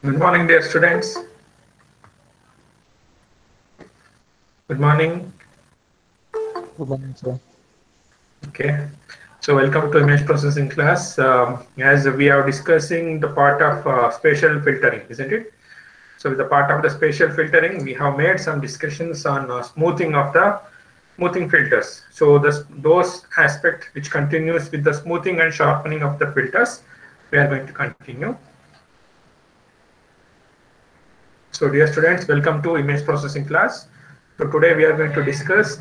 Good morning, dear students. Good morning. Good morning, sir. Okay. So welcome to image processing class. As we are discussing the part of spatial filtering, isn't it? So with the part of the spatial filtering, we have made some discussions on smoothing filters. So those aspects which continues with the smoothing and sharpening of the filters, we are going to continue. So dear students, welcome to image processing class. So today we are going to discuss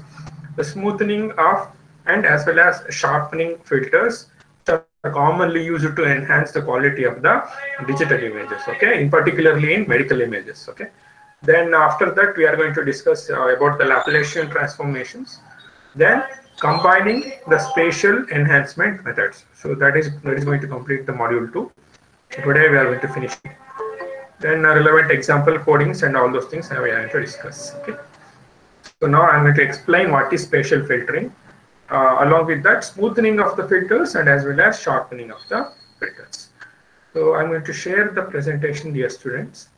the smoothing of and as well as sharpening filters which are commonly used to enhance the quality of the digital images, okay, in particularly in medical images, okay. Then after that we are going to discuss about the Laplacian transformations, then combining the spatial enhancement methods. So that is going to complete the module 2. Today we are going to finish it. Then relevant example codings and all those things we are going to discuss. Okay. So now I'm going to explain what is spatial filtering. Along with that, smoothing of the filters and as well as sharpening of the filters. So I'm going to share the presentation, dear students.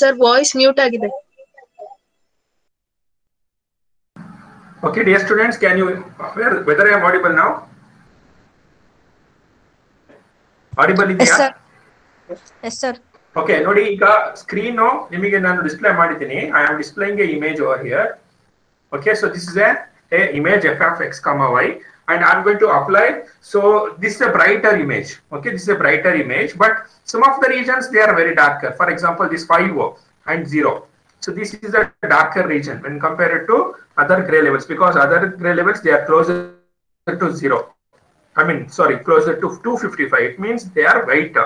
Sir voice mute ಆಗಿದೆ. Okay, dear students, can you whether I am audible now? Audible yes ಇದೆಯಾ? Sir. Yes sir. Okay, ನೋಡಿ ಈಗ screen ನಿಮಗೆ ನಾನು display ಮಾಡಿದ್ದೀನಿ. I am displaying a image over here. Okay, so this is a image f of x comma y, and I'm going to apply. So this is a brighter image. Okay, this is a brighter image, but some of the regions they are very darker. For example, this 5 and 0. So this is a darker region when compared to other gray levels, because other gray levels they are closer to 0. I mean, sorry, closer to 255. It means they are white.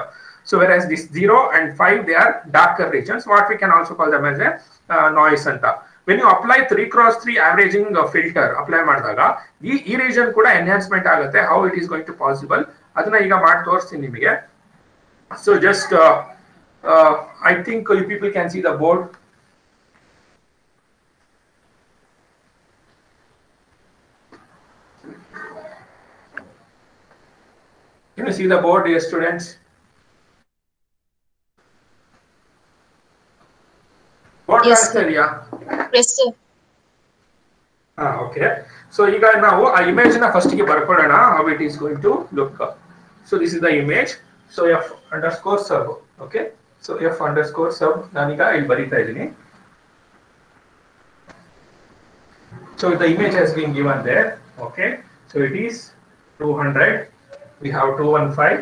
So whereas this 0 and 5 they are darker regions. What we can also call them as a noise anta. When you apply 3x3 averaging filter apply ಮಾಡಿದಾಗ ಈ region ಕೂಡ enhancement ಆಗುತ್ತೆ. How it is going to possible? ಅದನ್ನ ಈಗ ಮಾಡಿ ತೋರಿಸ್ತೀನಿ ನಿಮಗೆ. So just I think you people can see the board. Can you see the board, dear students? Board Yes, ಕಾಣಿಸ್ತಾ ಇದೆಯಾ? S sir. Okay. So ಈಗ ನಾವು ಆ ಇಮೇಜ್ ನ ಫಸ್ಟ್ ಗೆ ಬರ್ಕೊಳ್ಳೋಣ. How it is going to look. So this is the image. So f underscore sub. Okay. So f underscore sub ನಾನೀಗ ಇಲ್ಲಿ ಬರೀತಾ ಇದ್ದೀನಿ. So the image has been given there. Okay. So it is 200. We have 215.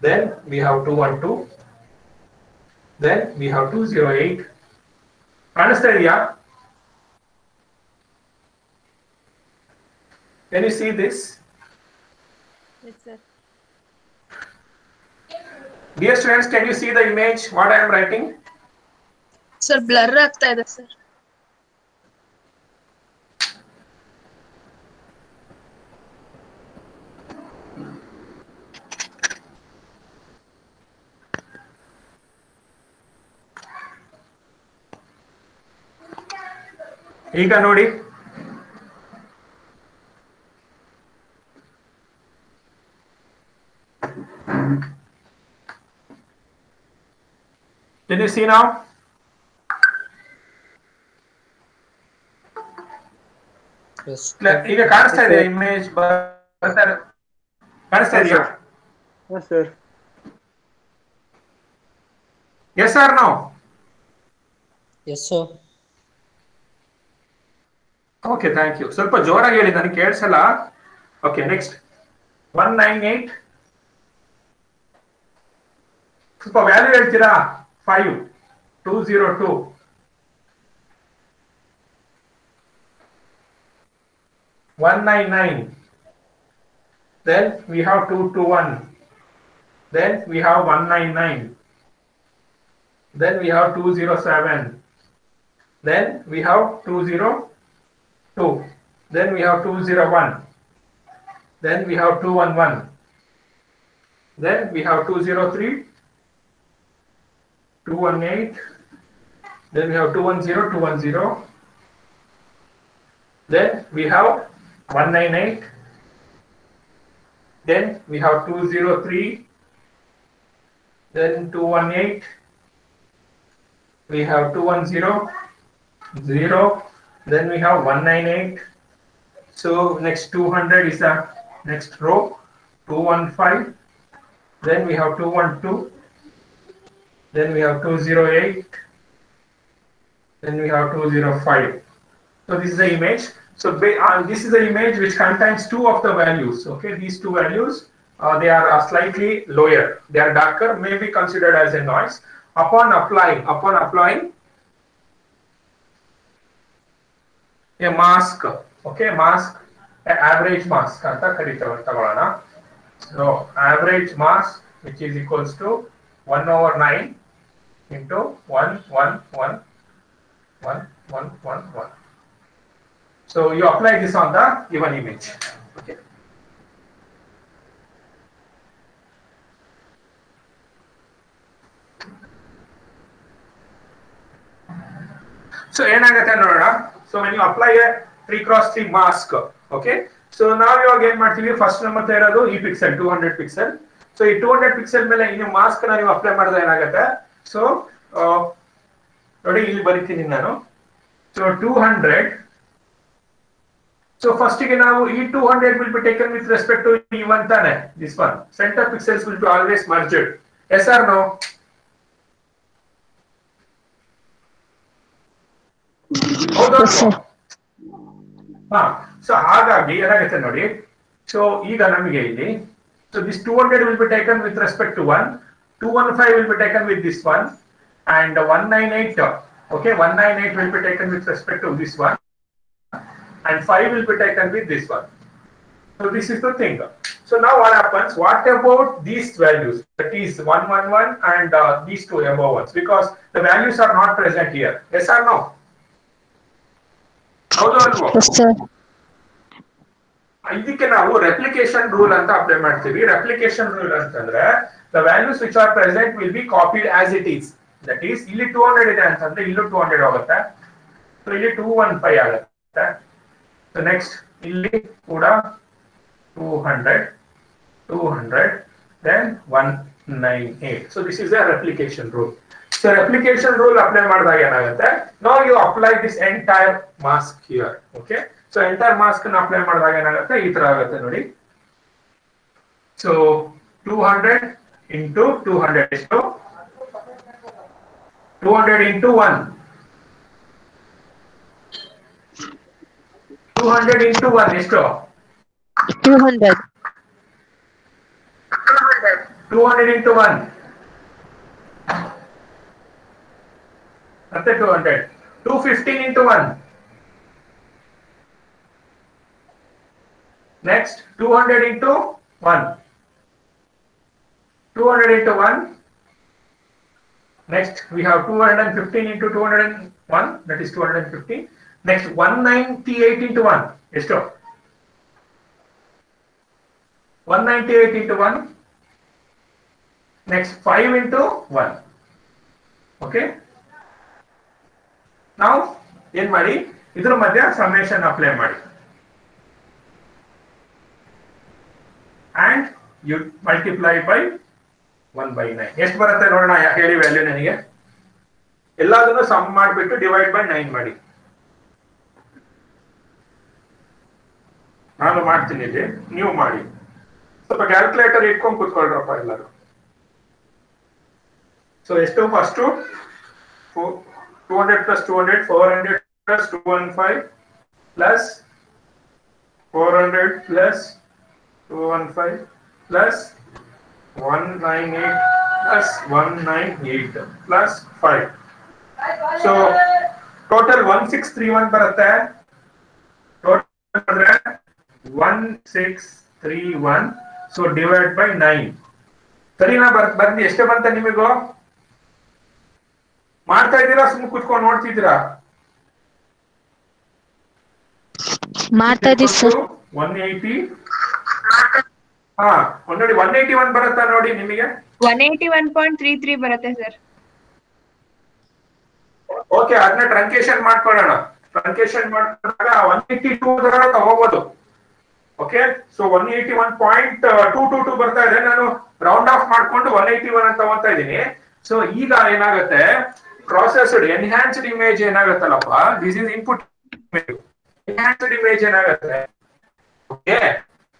Then we have 212. Then we have 208. ಕಾಣಿಸ್ತಾ ಇದೆಯಾ? Can you see this? Yes, sir. Dear students, can you see the image? What I am writing? Sir blur ಆಗ್ತಾ ಇದೆ sir. ಈಗ ನೋಡಿ. Can you see now? Yes. ಈಗ ಕಾಣಿಸ್ತಾ ಇದೆ image ಕಾಣಿಸ್ತಾ ಇದೆಯಾ? Yes, sir. Yes or no? Yes, sir. Okay, thank you. ಸ್ವಲ್ಪ ಜೋರಾಗಿ ಹೇಳಿ, ನನಗೆ ಕೇಳಿಸಲ್ಲ. Okay, next. 198. ಸ್ವಲ್ಪ ವ್ಯಾಲ್ಯೂ ಹೇಳ್ತೀರಾ? 5 202. One 99. Then we have 221. Then we have 199. Then we have 207. Then we have 202. Then we have 201. Then we have 211. Then we have 203. 218. Then we have 210, 210. Then we have 198. Then we have 203. Then 218. We have 210, 0. Then we have 198. So next 200 is the next row. 215. Then we have 212. Then we have 208. Then we have 205. So this is the image. So this is the image which contains two of the values. Okay, these two values they are slightly lower. They are darker, may be considered as a noise. Upon applying a mask. Okay, mask, average mask anta ಕರೀತೇವೆ. So average mass which is equals to 1/9 into 1. So you apply this on the given image. Okay. So ಏನಾಗುತ್ತೆ ನೋಡೋಣ. So when you apply a 3x3 mask, okay. So ನಾವು ಇವಾಗ ಏನ್ ಮಾಡ್ತೀವಿ, first ನಮ್ಮ ಹತ್ರ ಇರೋದು ಈ ಪಿಕ್ಸೆಲ್ 200 ಪಿಕ್ಸೆಲ್. ಸೊ ಈ 200 ಪಿಕ್ಸೆಲ್ ಮೇಲೆ ಈ ಮಾಸ್ಕ್ ನ ನೀವು ಅಪ್ಲೈ ಮಾಡಿದ್ರೆ ಏನಾಗುತ್ತೆ, ಸೊ ನೋಡಿ ಇಲ್ಲಿ ಬರೀತೀನಿ ನಾನು. ಸೊ 200. So first ನಾವು ಈ 200 will be taken with respect to E1 ತಾನೆ, this one. Center pixels will be always merged. Yes or no? ಹೌದಾ? ಹಾ. ಸೊ ಹಾಗಾಗಿ ಏನಾಗುತ್ತೆ ನೋಡಿ. ಸೊ ಈಗ ನಮಗೆ ಇಲ್ಲಿ so this 200 will be taken with respect to 1, 215 will be taken with this one, and 198, okay, 198 will be taken with respect to this one, and 5 will be taken with this one. So this is the thing. So now what happens? What about these values? That is 111 and these two above ones, because the values are not present here. Yes or no? Yes, sir. ಇದಕ್ಕೆ ನಾವು replication rule ಅಂತ apply ಮಾಡ್ತೀವಿ. Replication rule ಅಂತಂದ್ರೆ the values which are present will be copied as it is. That is, ಇಲ್ಲಿ 200 ಇದೆ ಅಂತಂದ್ರೆ ಇಲ್ಲೂ 200 ಆಗುತ್ತೆ. ಸೊ ಇಲ್ಲಿ 215 ಆಗುತ್ತೆ. ಸೊ ನೆಕ್ಸ್ಟ್ ಇಲ್ಲಿ ಕೂಡ 200 then 198. So this is a replication rule. So replication rule apply ಮಾಡಿದಾಗ ಏನಾಗುತ್ತೆ? Now you apply this entire mask here. Okay? So entire mask ಅನ್ನು apply ಮಾಡಿದಾಗ ಏನಾಗುತ್ತೆ? ಈ ತರ ಆಗುತ್ತೆ ನೋಡಿ. So 200 into 200 ಎಷ್ಟು? 200 into 1. 200 into 1 ಎಷ್ಟು? 200. 200 into 1. ಮತ್ತೆ 200. 215 into 1. Next 200 into 1. 200 into 1. Next we have 215 into 201, that is 215. Next 198 into 1. ಎಷ್ಟು? 198 into 1. Next 5 into 1. Okay? Now ಏನ್ ಮಾಡಿ? ಇದರ ಮಧ್ಯ ಸಮೇಷನ್ ಅಪ್ಲೈ ಮಾಡಿ. And you multiply by 1/9. ಎಷ್ಟು ಬರುತ್ತೆ ನೋಡೋಣ, ಹೇಳಿ ವ್ಯಾಲ್ಯೂ ನನಗೆ. ಎಲ್ಲದನ್ನು ಸಮ್ ಮಾಡಿಬಿಟ್ಟು ಡಿವೈಡ್ ಬೈ 9 ಮಾಡಿ. ನಾನು ಮಾಡ್ತೀನಿ ಇಲ್ಲಿ, ನೀವು ಮಾಡಿ. ಸ್ವಲ್ಪ ಕ್ಯಾಲ್ಕುಲೇಟರ್ ಇಟ್ಕೊಂಡು ಕೂತ್ಕೊಳ್ರಪ್ಪ ಎಲ್ಲರೂ. ಸೊ ಎಷ್ಟು? First 200 plus 200, 400 plus 215 plus 400 plus 215 plus 198 plus 198 plus 5. So total 1631 ಬರುತ್ತೆ. Total 1631. So divide by 9. ಸರಿನಾ? ಬಂದು ಎಷ್ಟು ಬಂತ ನಿಮಗೂ? ಮಾಡ್ತಾ ಇದ್ದೀರಾ ಸುಮ್ಮನೆ ಕೂತ್ಕೊಂಡು ನೋಡ್ತಿದ್ದೀರಾ? ಮಾಡ್ತಾ ಇದ್ದೀವಿ ಸರ್. 180. ಹಾ, ನೋಡಿ 181 ಬರುತ್ತಾ ನೋಡಿ ನಿಮಗೆ? 181.33 ಬರುತ್ತೆ ಸರ್. ಓಕೆ, ಅದನ್ನ ಟ್ರಂಕೇಶನ್ ಮಾಡ್ಕೊಳ್ಳೋಣ. ಟ್ರಂಕೇಶನ್ ಮಾಡಿಕೊಂಡಾಗ 182 ತಗೋಬಹುದು. ಓಕೆ, ಸೊ 181.222 ಬರ್ತಾ ಇದೆ. ನಾನು ರೌಂಡ್ ಆಫ್ ಮಾಡ್ಕೊಂಡು 181 ಅಂತ ತಗೋತಾ ಇದ್ದೀನಿ. ಸೊ ಈಗ ಏನಾಗುತ್ತೆ? processed enhanced image ಏನಾಗುತ್ತಲ್ಲಪ್ಪ, this is input image. Enhanced image ಏನಾಗುತ್ತೆ? ಓಕೆ,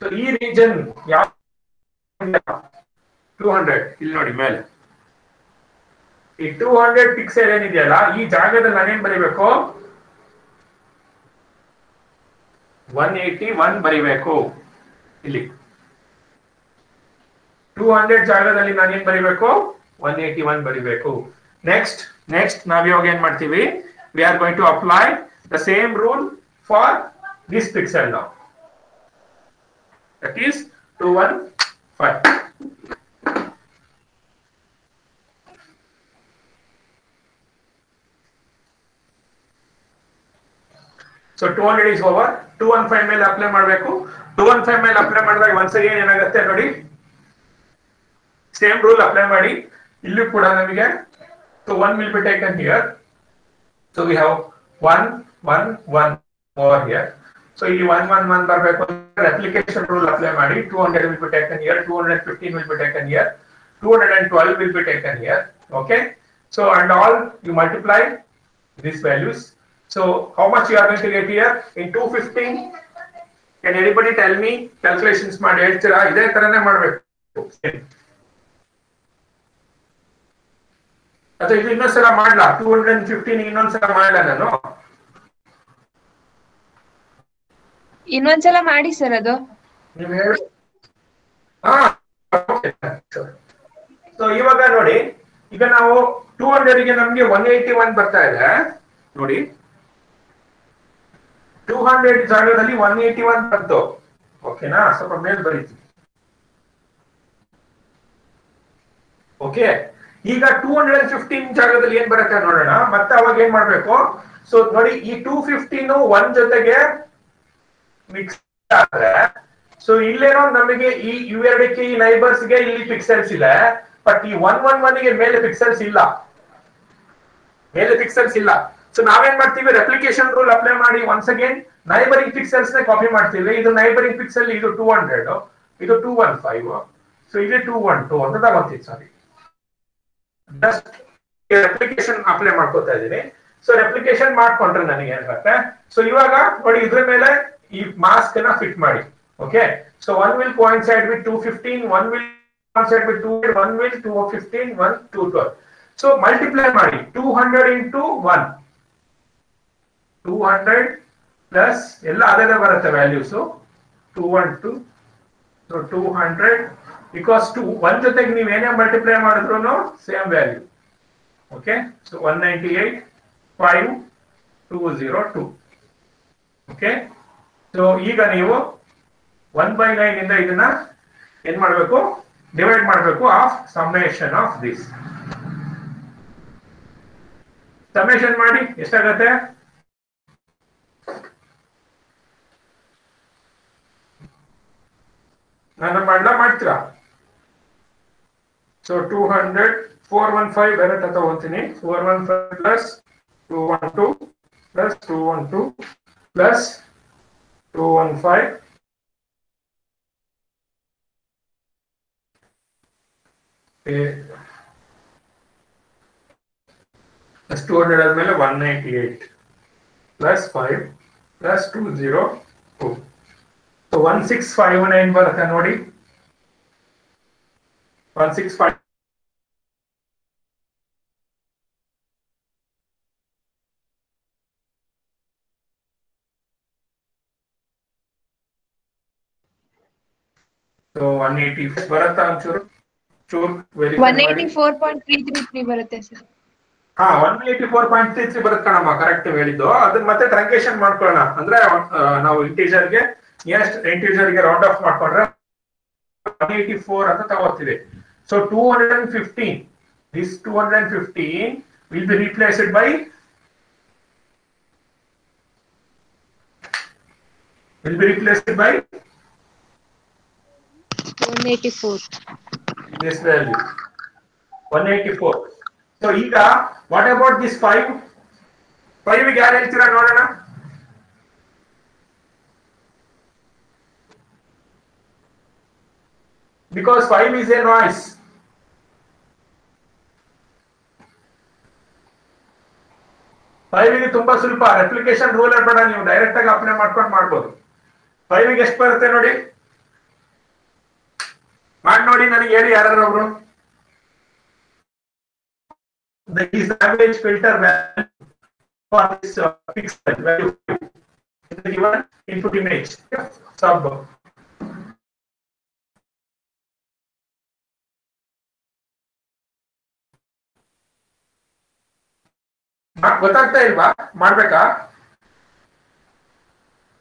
ಸೊ ಈ ರೀಜನ್ ಯಾವ 200 ಇಲ್ಲಿ ನೋಡಿ ಮೇಲೆ ಈ 200 ಪಿಕ್ಸೆಲ್ ಏನಿದೆಯಲ್ಲ, ಈ ಜಾಗದಲ್ಲಿ ನಾನೇನ್ ಬರೀಬೇಕು? 181 ಬರೀಬೇಕು. ಇಲ್ಲಿ 200 ಜಾಗದಲ್ಲಿ ನಾನೇನ್ ಬರೀಬೇಕು? 181 ಬರೀಬೇಕು. ನೆಕ್ಸ್ಟ್ ನಾವ್ ಇವಾಗ ಏನ್ ಮಾಡ್ತೀವಿ? we are going to apply the same rule for this pixel now. That is 215. So 200 is over. 215 ಮೇಲೆ ಅಪ್ಲೈ ಮಾಡಬೇಕು. 215 ಮೇಲೆ ಅಪ್ಲೈ ಮಾಡಿದಾಗ once again ಏನಾಗುತ್ತೆ ನೋಡಿ, ಸೇಮ್ ರೂಲ್ ಅಪ್ಲೈ ಮಾಡಿ. ಇಲ್ಲಿ ಕೂಡ ನಮಗೆ so 1 will be taken here. So we have 1 1 1 over here. So ಇಲ್ಲಿ 1 1 1 ಬರಬೇಕು. Replication rule ಅಪ್ಲೈ ಮಾಡಿ. 200 will be taken here. 215 will be taken here. 212 will be taken here. Okay. So and all you multiply these values. So how much you are going to get here in 215? Can anybody tell me? Calculations ಮಾಡಿ ಹೇಳ್ತೀರಾ? ಇದೇ ತರನೇ ಮಾಡಬೇಕು. ಅಥವಾ ಇದು ಇನ್ನೊಂದ್ಸಲ ಮಾಡ್ಲಾ? 215 ಇನ್ನೊಂದ್ಸಲ ಮಾಡ್ಲಾ ನಾನು? ಇನ್ನೊಂದ್ಸಲ ಮಾಡಿ ಸರ್ ಅದು. ನೀವು ಹೇಳಿ. ಸೊ ಇವಾಗ ನೋಡಿ, ಈಗ ನಾವು 200 ಗೆ ನಮ್ಗೆ 181 ಬರ್ತಾ ಇದೆ ನೋಡಿ. 200 ಜಾಗದಲ್ಲಿ 181 ಬಂತು. ಓಕೆನಾ? ಸ್ವಲ್ಪ ಮೇಲೆ ಬರೀತೀವಿ. ಓಕೆ, ಈಗ 215 ಜಾಗದಲ್ಲಿ ಏನ್ ಬರುತ್ತೆ ನೋಡೋಣ. ಮತ್ತೆ ಅವಾಗ ಏನ್ ಮಾಡ್ಬೇಕು? ಸೊ ನೋಡಿ, ಈ 215 1 ಜೊತೆಗೆ ಮಿಕ್ಸ್ ಆದ್ರೆ, ಸೊ ಇಲ್ಲೇನೋ ನಮಗೆ ಈ ಇವೆರಡಕ್ಕೆ ಈ ನೈಬರ್ಸ್ ಗೆ ಇಲ್ಲಿ ಪಿಕ್ಸೆಲ್ಸ್ ಇದೆ, ಬಟ್ ಈ 111 ಗೆ ಮೇಲೆ ಪಿಕ್ಸೆಲ್ಸ್ ಇಲ್ಲ. ಸೊ ನಾವೇನ್ ಮಾಡ್ತೀವಿ? ರೆಪ್ಲಿಕೇಶನ್ ರೂಲ್ ಅಪ್ಲೈ ಮಾಡಿ ಒನ್ಸ್ ಅಗೇನ್ ನೈಬರಿಂಗ್ ಪಿಕ್ಸೆಲ್ಸ್ ನೇ ಕಾಪಿ ಮಾಡ್ತೀವಿ. ಇದು ನೈಬರಿಂಗ್ ಪಿಕ್ಸೆಲ್, ಇದು 200, ಇದು 215, ಸೊ ಇಲ್ಲಿ 212 ಅಂತ ತಗೊಂತೀವಿ. ಸಾರಿ, ಜಸ್ಟ್ ರೆಪ್ಲಿಕೇಶನ್ ಅಪ್ಲೈ ಮಾಡ್ಕೊತಾ ಇದೀನಿ. ಸೊ ರೆಪ್ಲಿಕೇಶನ್ ಮಾಡ್ಕೊಂಡ್ರೆ ನನಗೆ ಏನಾಗುತ್ತೆ? ಸೊ ಇವಾಗ ನೋಡಿ, ಇದ್ರ ಮೇಲೆ ಈ ಮಾಸ್ಕ್ ನ ಫಿಟ್ ಮಾಡಿ. Okay, so 1 will coincide with 215, 1 will coincide with 200, 1 will 215, 1 212. So multiply ಮಾಡಿ 200 into 1, 200 ಪ್ಲಸ್ ಎಲ್ಲ ಅದೇ ಬರುತ್ತೆ ವ್ಯಾಲ್ಯೂಸ್. 212, ಸೊ 200 ಬಿಕಾಸ್ 1 ಜೊತೆಗೆ ನೀವು ಏನೇ ಮಲ್ಟಿಪ್ಲೈ ಮಾಡಿದ್ರು same value. Okay, so 198,5,202. Okay, so ಈಗ ನೀವು 1/9 ಇಂದ ಇದನ್ನ ಏನ್ ಮಾಡಬೇಕು? ಡಿವೈಡ್ ಮಾಡಬೇಕು of summation of this. Summation ಮಾಡಿ ಎಷ್ಟಾಗತ್ತೆ? ನಾನು ಮಾಡ್ತೀರಾ? ಸೊ 200 415 ಡೈರೆಕ್ಟ್ ತಗೊಂತೀನಿ. 415 ಪ್ಲಸ್ 212 ಪ್ಲಸ್ 212 ಪ್ಲಸ್ 215 ಪ್ಲಸ್ 200 ಆದ್ಮೇಲೆ 198 ಪ್ಲಸ್ 5 ಪ್ಲಸ್ 202. ಸೊ 1659 ಬರುತ್ತೆ ನೋಡಿ. 165 ಸೊ 180 ಬರುತ್ತಾ? ಒಂಚೂರು 184.333 ಬರುತ್ತೆ ಸರ್. 184.33 ಬರುತ್ತೆ ಕಣಮ್ಮ, ಕರೆಕ್ಟ್ ಹೇಳಿದ್ದು. ಅದನ್ನ ಮತ್ತೆ ಟ್ರಂಕೇಶನ್ ಮಾಡ್ಕೊಳ್ಳೋಣ. ಅಂದ್ರೆ ನಾವು ಇಂಟೀಜರ್ಗೆ ರೌಂಡ್ ಆಫ್ ಮಾಡ್ಕೊಂಡ್ರೆ 184 ಅಂತ ತಗೋತೀವಿ. So 215, this 215 will be replaced by 184. this value 184. So ಈಗ ವಾಟ್ ಅಬೌಟ್ ದಿಸ್ 5 ಗೆ ಯಾರು ಹೇಳ್ತೀರಾ ನೋಡೋಣ? Because 5 is a noise. ಗೆ ತುಂಬಾ ಸ್ವಲ್ಪ ರೆಪ್ಲಿಕೇಶನ್ ರೂಲ್ ಬೇಡ, ನೀವು ಡೈರೆಕ್ಟ್ ಆಗಿ ಅಪ್ಲೈ ಮಾಡ್ಕೊಂಡು ಮಾಡ್ಬೋದು. 5 ಗೆ ಎಷ್ಟು ಬರುತ್ತೆ ನೋಡಿ, ಮಾಡಿ ನೋಡಿ, ನನಗೆ ಹೇಳಿ ಯಾರು ಒಬ್ರು. The is average filter value for this pixel value in the given input image sub. ಗೊತ್ತಾಗ್ತಾ ಇಲ್ವಾ? ಮಾಡ್ಬೇಕಾ?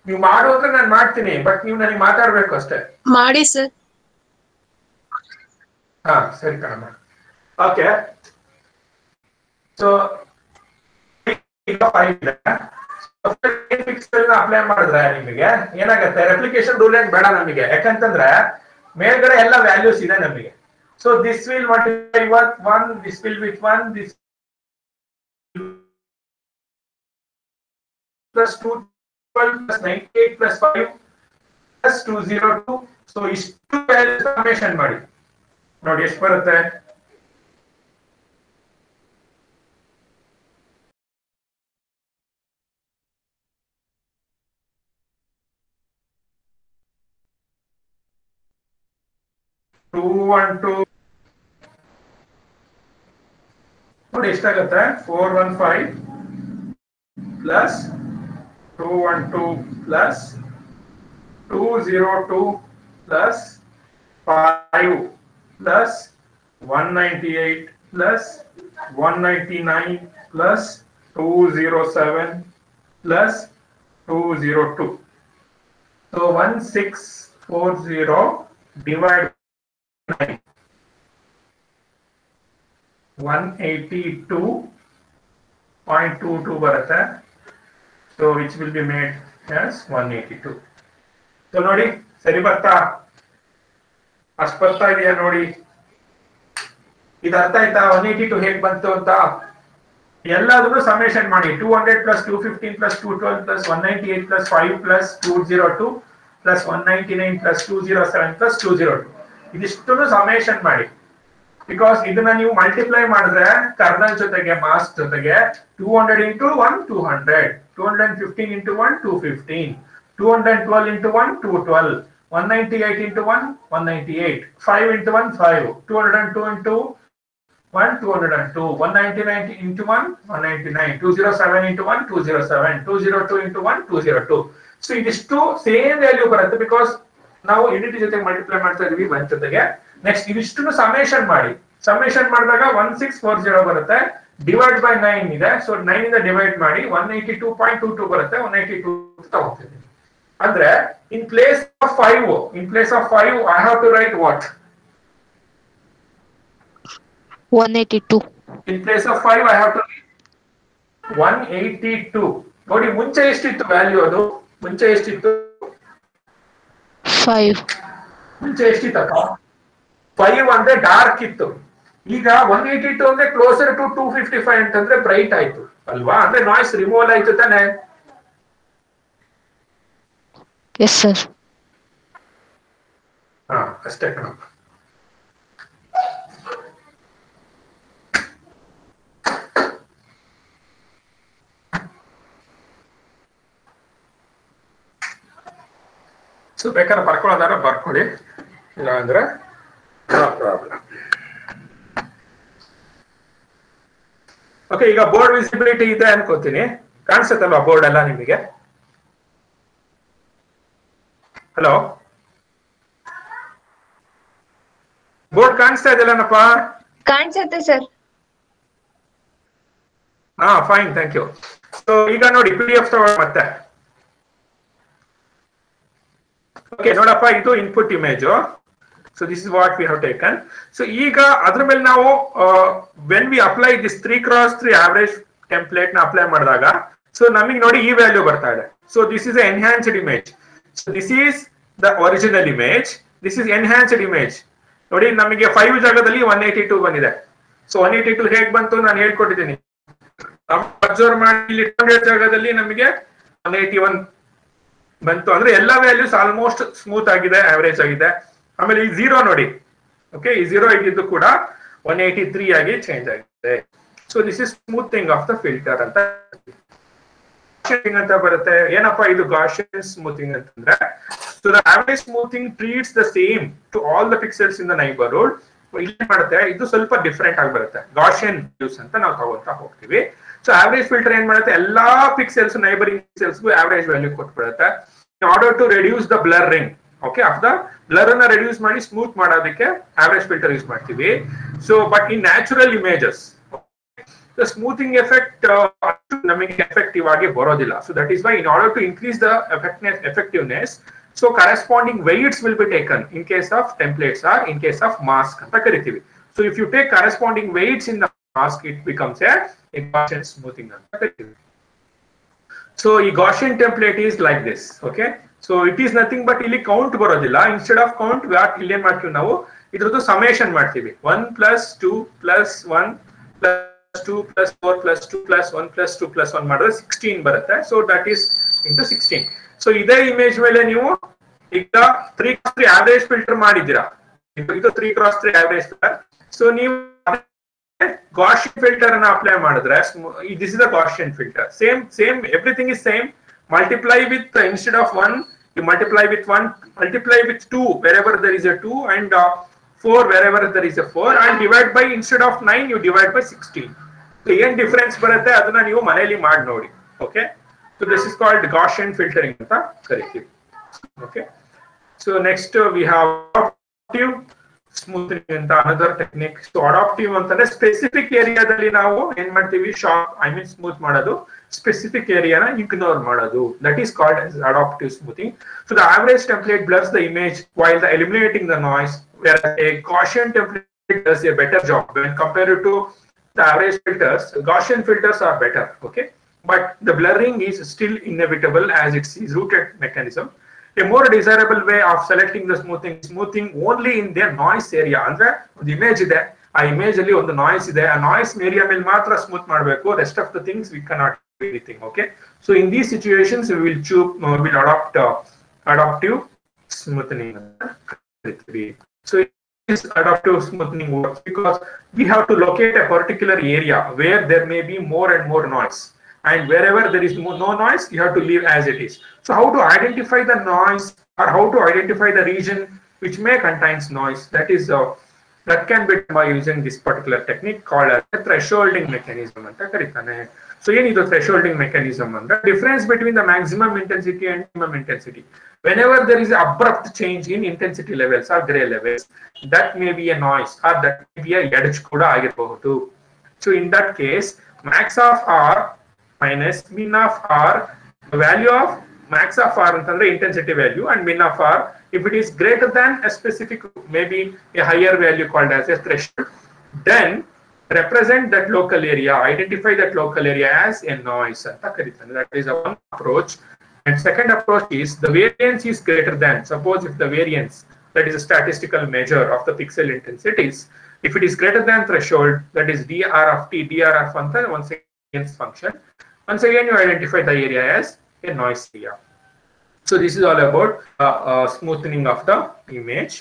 ನೀವು ಮಾಡೋದ್ರೆ ನಾನು ಮಾಡ್ತೀನಿ, ಬಟ್ ನೀವು ನನಗೆ ಮಾತಾಡ್ಬೇಕು ಅಷ್ಟೇ. ಮಾಡಿ ಸರ್. ಸರಿ ಕಣಮ್ಮ. ಓಕೆ, ಸೊ ಅಪ್ಲೈ ಮಾಡಿದ್ರೆ ನಿಮಗೆ ಏನಾಗುತ್ತೆ? ರೆಪ್ಲಿಕೇಶನ್ ರೂಲ್ ಏನ್ ಬೇಡ ನಮಗೆ, ಯಾಕಂತಂದ್ರೆ ಮೇಲ್ಗಡೆ ಎಲ್ಲ ವ್ಯಾಲ್ಯೂಸ್ ಇದೆ ನಮಗೆ. So this will multiply with 1, this will with 1, this plus 212 plus 98 plus 5 plus 202. So ಇಷ್ಟು ವ್ಯಾಲ್ಯೂ ಸಮೇಷನ್ ಮಾಡಿ ನೋಡಿ ಎಷ್ಟು ಬರುತ್ತೆ. 212 ನೋಡಿ ಎಷ್ಟಾಗುತ್ತೆ 415 plus 212 plus 202 plus 5 plus 198 plus 199 plus 207 plus 202. So 1640 divided by 182.22 ಬರುತ್ತೆ. So which will be made as 182. So ನೋಡಿ ಸರಿ ಬರ್ತಾ ಅಷ್ಟು ಬರ್ತಾ ಇದೆಯಾ ನೋಡಿ, ಇದು ಅರ್ಥ ಆಯ್ತಾ? 182 ಹೇಗೆ ಬಂತು ಅಂತ ಎಲ್ಲಾದ್ರೂ ಸಮೇಷನ್ ಮಾಡಿ. 200 plus 215 plus 212 plus 198 plus 5 plus 202 plus 199 plus 207 plus 202 ಇದಿಷ್ಟನ್ನು ಸಮೇಷನ್ ಮಾಡಿ. ಬಿಕಾಸ್ ಇದನ್ನ ನೀವು ಮಲ್ಟಿಪ್ಲೈ ಮಾಡಿದ್ರೆ ಕರ್ನಲ್ ಜೊತೆಗೆ ಮಾಸ್ ಜೊತೆಗೆ 200 into 1 200, 215 into 1 215, 212 into 1 212, 198 into 1 198, 5 into 1 5, 202 into 1 202, 199 into 1 199, 207 into 1 207, 202 into 1 202. So ಇದಿಷ್ಟು ಸೇಮ್ ವ್ಯಾಲ್ಯೂ ಬರುತ್ತೆ ಬಿಕಾಸ್ ನಾವು ಯೂನಿಟಿ ಜೊತೆಗೆ ಮಲ್ಟಿಪ್ಲೈ ಮಾಡ್ತಾ ಇದೀವಿ 1 ಜೊತೆಗೆ. ನೆಕ್ಸ್ಟ್ ಇದಿಷ್ಟು ಸಮೇಷನ್ ಮಾಡಿ. ಸಮೇಷನ್ ಮಾಡಿದಾಗ 1640 ಬರುತ್ತೆ, ಡಿವೈಡ್ ಬೈ 9 ಇದೆ. ಸೊ 9 ಇಂದ ಡಿವೈಡ್ ಮಾಡಿ 182.22 ಬರುತ್ತೆ. 182 ತಗೋತೀನಿ. ಅಂದ್ರೆ in place of 5 I have to write what? 182. In place of 5 I have to 182. ನೋಡಿ ಮುಂಚೆ ಎಷ್ಟಿತ್ತು ವ್ಯಾಲ್ಯೂ? ಅದು ಮುಂಚೆ ಎಷ್ಟಿತ್ತು? 5. ಮುಂಚೆ ಎಷ್ಟಿತ್ತಪ್ಪ? 5 ಅಂದ್ರೆ ಡಾರ್ಕ್ ಇತ್ತು. ಈಗ 182 ಅಂದ್ರೆ ಕ್ಲೋಸರ್ ಟು 255 ಅಂತಂದ್ರೆ ಬ್ರೈಟ್ ಆಯ್ತು ಅಲ್ವಾ? ಅಂದ್ರೆ ನಾಯ್ಸ್ ರಿಮೂವಲ್ ಆಯ್ತು ತಾನೆ? Yes sir. ಅಷ್ಟೇ ಕಣಪ್ಪ. ಸೊ ಬೇಕಾದ್ರೆ ಬರ್ಕೊಳ್ಳೋದಾರ ಬರ್ಕೊಳ್ಳಿ, ಇಲ್ಲ ಅಂದ್ರೆ ಪ್ರಾಬ್ಲಮ್. ಓಕೆ, ಈಗ ಬೋರ್ಡ್ ವಿಸಿಬಿಲಿಟಿ ಇದೆ ಅನ್ಕೋತೀನಿ. ಕಾಣಿಸುತ್ತಲ್ವಾ ಬೋರ್ಡ್ ಎಲ್ಲ ನಿಮಗೆ? ಹಲೋ, ಬೋರ್ಡ್ ಕಾಣಿಸ್ತಾ ಇದೆಯಲ್ಲನಪ್ಪ? ಕಾಣಿಸುತ್ತೆ ಸರ್. Fine, thank you. ಸೊ ಈಗ ನೋಡಿ PDF ತಗೊಳ್ಳಿ ಮತ್ತೆ. ಓಕೆ ನೋಡಪ್ಪ, ಇದು input image. So this is what we have taken. So ಈಗ ಅದ್ರ ಮೇಲೆ ನಾವು when we apply this 3x3 average template ನ ಅಪ್ಲೈ ಮಾಡಿದಾಗ ಸೊ ನಮಗೆ ನೋಡಿ ಈ ವ್ಯಾಲ್ಯೂ ಬರ್ತಾ ಇದೆ. So this is enhanced image. So this is the original image, this is enhanced image. ನೋಡಿ ನಮಗೆ 5 ಜಾಗದಲ್ಲಿ 182 ಬಂದಿದೆ. ಸೊ 182 ಹೇಗೆ ಬಂತು ನಾನು ಹೇಳ್ಕೊಟ್ಟಿದ್ದೀನಿ. ಅಬ್ಸರ್ವ್ ಮಾಡಿ, ಇಲ್ಲಿ 200 ಜಾಗದಲ್ಲಿ ನಮಗೆ 181 ಬಂತು. ಅಂದ್ರೆ ಎಲ್ಲಾ ವ್ಯಾಲ್ಯೂಸ್ ಆಲ್ಮೋಸ್ಟ್ ಸ್ಮೂತ್ ಆಗಿದೆ, ಆವರೇಜ್ ಆಗಿದೆ. ಆಮೇಲೆ ಈ 0 ನೋಡಿ, ಓಕೆ, ಈ 0 ಇದ್ದಿದ್ದು ಕೂಡ 183 ಆಗಿ ಚೇಂಜ್ ಆಗಿದೆ. So this is smoothing of the filter ಅಂತ ಬರುತ್ತೆ. ಏನಪ್ಪಾ ಇದು ಗಾಷಿಯನ್ ಸ್ಮೂತಿಂಗ್ ಅಂತಂದ್ರೆ, so the average smoothing treats the same to all the pixels in the neighbourhood. ಇಲ್ಲಿ ಮಾಡುತ್ತೆ, ಇದು ಸ್ವಲ್ಪ ಡಿಫ್ರೆಂಟ್ ಆಗಿ ಬರುತ್ತೆ. ಗಾಷಿಯನ್ ವ್ಯಾಲ್ಯೂಸ್ ಅಂತ ನಾವು ತಗೊಂತಾ ಹೋಗ್ತೀವಿ. ಸೊ ಆವರೇಜ್ ಫಿಲ್ಟರ್ ಏನ್ ಮಾಡುತ್ತೆ, ಎಲ್ಲಾ ಪಿಕ್ಸೆಲ್ಸ್ ನೈಬರಿಂಗ್ ಪಿಕ್ಸೆಲ್ಸ್ಗೂ ಆವರೇಜ್ ವ್ಯಾಲ್ಯೂ ಕೊಟ್ಬಿಡುತ್ತೆ. In order to reduce the blurring, okay, of the blur ಅನ್ನ ರೆಡ್ಯೂಸ್ ಮಾಡಿ ಸ್ಮೂತ್ ಮಾಡೋದಕ್ಕೆ ಆವರೇಜ್ ಫಿಲ್ಟರ್ ಯೂಸ್ ಮಾಡ್ತೀವಿ. So but in natural images the smoothing effect ನಮಗೆ ಎಫೆಕ್ಟಿವ್ ಆಗಿ ಬರೋದಿಲ್ಲ. So that is why in order to increase the effectiveness, so corresponding weights will be taken in case of templates or in case of mask ಅಂತ ಕರಿತೀವಿ. So if you take corresponding weights in the mask, it becomes a Gaussian smoothing ಅಂತ ಕರಿತೀವಿ. So ಈ Gaussian template is like this, okay? So it is nothing but ಇಲ್ಲಿ count ಬರೋದಿಲ್ಲ. Instead of count what ಇಲ್ಲಿ ಏನ್ ಮಾಡ್ತೀವಿ ನಾವು, ಇದ್ರದ್ದು ಸಮೇಷನ್ ಮಾಡ್ತೀವಿ. 1 + 2 + 1 + 2 + 4 + 2 + 1 + 2 + 1 ಮಾಡಿದ್ರೆ 16 ಬರುತ್ತೆ. So that is into 16. So ಇದೇ ಇಮೇಜ್ ಮೇಲೆ ನೀವು ಈಗ 3x3 ಆವರೇಜ್ ಫಿಲ್ಟರ್ ಮಾಡಿದ್ದೀರಾ. ಇದು 3x3 ಆವರೇಜ್ ಫಿಲ್ಟರ್. ಸೊ ನೀವು ಗಾಷಿಯನ್ ಫಿಲ್ಟರ್ ಅನ್ನ ಅಪ್ಲೈ ಮಾಡಿದ್ರೆ this is the Gaussian filter. Same everything is same. Multiply with instead of 1 you multiply with 1, multiply with 2 wherever there is a 2, and 4 wherever there is a 4 and divide by, instead of 9 you divide by 16. So ಏನು difference ಬರುತ್ತೆ ಅದನ್ನ ನೀವು ಮನೆಯಲ್ಲಿ ಮಾಡಿ ನೋಡಿ. Okay, so this is called Gaussian filtering ಅಂತ ಕರಿತೀವಿ. Okay, so next we have adaptive smoothening ಅಂತ ಅನದರ್ ಟೆಕ್ನಿಕ್. ಸೊ ಅಡಾಪ್ಟಿವ್ ಅಂತಂದ್ರೆ ಸ್ಪೆಸಿಫಿಕ್ ಏರಿಯಾದಲ್ಲಿ ನಾವು ಏನ್ ಮಾಡ್ತೀವಿ, ಸ್ಮೂತ್ ಮಾಡೋದು, ಸ್ಪೆಸಿಫಿಕ್ ಏರಿಯಾನ ಇಗ್ನೋರ್ ಮಾಡೋದು. That is called as adaptive smoothing. So the average template blurs the image while the eliminating the noise, whereas a Gaussian template does a better job when compared to the average filters. Gaussian filters are better, okay, but the blurring is still inevitable as it's a rooted mechanism. A more desirable way of selecting the smoothing only in their noise area. ಅಂದ್ರೆ ಒಂದು image ಇದೆ, ಆ image ಅಲ್ಲಿ ಒಂದು noise ಇದೆ, ಆ noise area ಮೇಲೆ ಮಾತ್ರ ಸ್ಮೂತ್ ಮಾಡಬೇಕು, rest of the things we cannot do anything. Okay, so in these situations we will adopt adaptive smoothing. So this adaptive smoothing works because we have to locate a particular area where there may be more and more noise, and wherever there is no noise you have to leave as it is. So how to identify the noise, or how to identify the region which may contains noise, that can be done by using this particular technique called as a thresholding mechanism anta karitane. So ಏನಿದು thresholding mechanism ಅಂದ್ರೆ difference between the maximum intensity and minimum intensity. Whenever there is abrupt change in intensity levels or gray levels, that may be a noise or that may be a edge ಕೂಡ ಆಗಿರಬಹುದು. So in that case, max of R minus min of R, the value of max of R ಅಂತಂದ್ರೆ intensity value and min of R, if it is greater than a specific, maybe a higher value called as a threshold, then represent that local area, identify that local area as a noise anta karitane. That is one approach. And second approach is the variance is greater than, suppose if the variance, that is a statistical measure of the pixel intensities, if it is greater than threshold, that is dr of t, dr of anta once again function, once again you identify the area as a noise area. So this is all about smoothing of the image.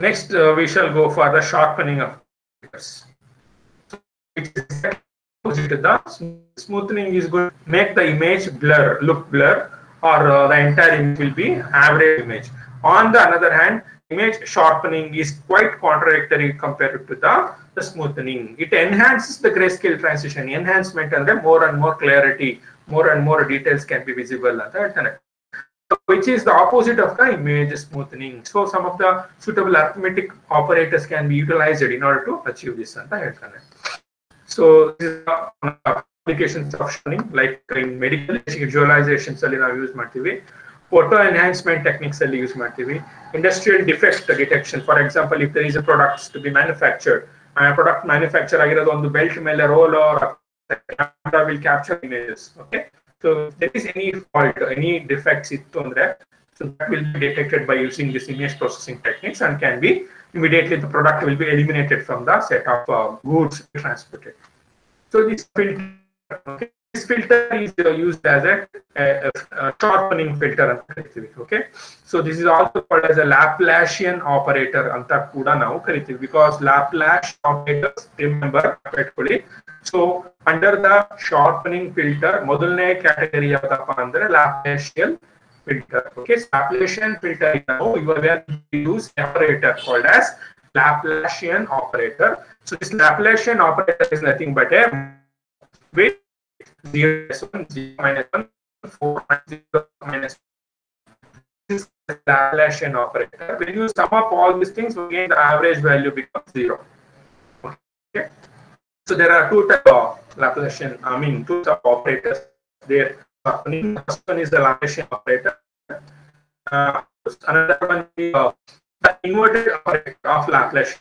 Next, we shall go for the sharpening of figures. So the smoothing is going to make the image look blur, or the entire image will be average image. On the other hand, image sharpening is quite contradictory compared to the smoothing. It enhances the grayscale transition. Enhancement and more and more clarity, more and more details can be visible, which is the opposite of the image smoothing. So some of the suitable arithmetic operators can be utilized in order to achieve this. So these are applications of sharpening, like in medical visualizations ಅಲ್ಲಿ ನಾವು use ಮಾಡ್ತೀವಿ, photo enhancement techniques ಅಲ್ಲಿ use ಮಾಡ್ತೀವಿ, industrial defect detection. For example, if there is a product to be manufactured, product manufacture ಆಗಿರೋದು ಒಂದು belt ಮೇಲೆ roll or camera will capture images. Okay, so if there is any fault, any defects ittu andre, so that will be detected by using this image processing techniques and can be immediately, the product will be eliminated from the set of goods transported. So this filter, okay, this filter is used as a sharpening filter. Okay, so this is also called as a Laplacian operator anta kuda ನಾವು ಕರಿತೀವಿ, because Laplace operators, remember carefully. So under the sharpening filter, ಮೊದಲನೇ category ಯಾವದಪ್ಪ ಅಂದ್ರೆ Laplacian filter. Okay, so Laplacian filter now we use operator called as Laplacian operator. So this Laplacian operator is nothing but a with 0 minus 1 4 0 minus 1. This is the Laplacian operator. When you sum up all these things, again the average value becomes 0. Okay, so there are two types of Laplacian, two types of operators there. First one is the Laplacian operator. Another one is the inverted operator of Laplace.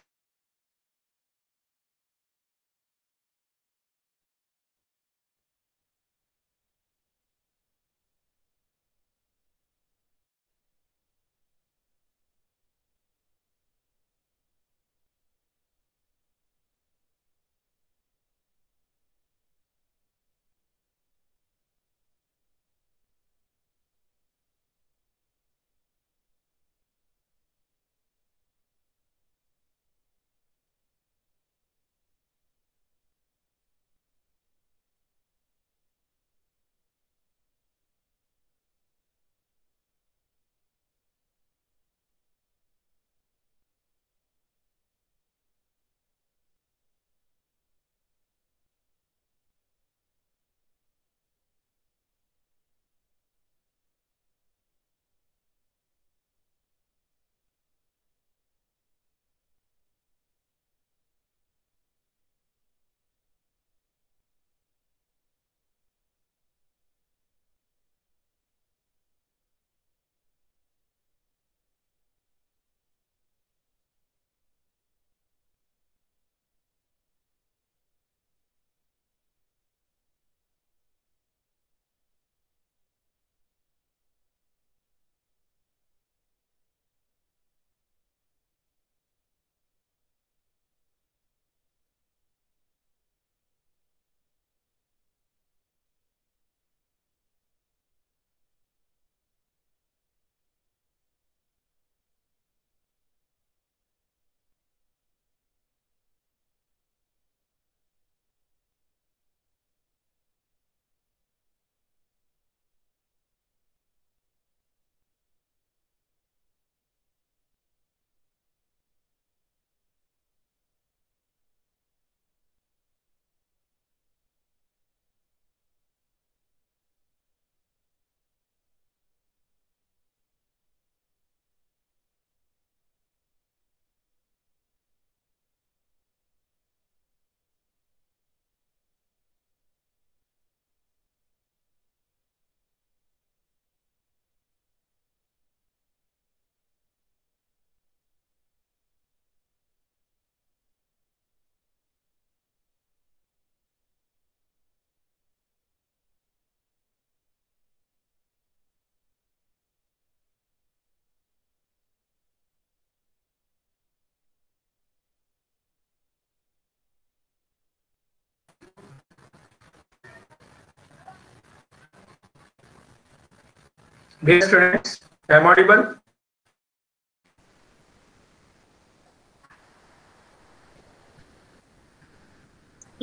Dear students, am I audible?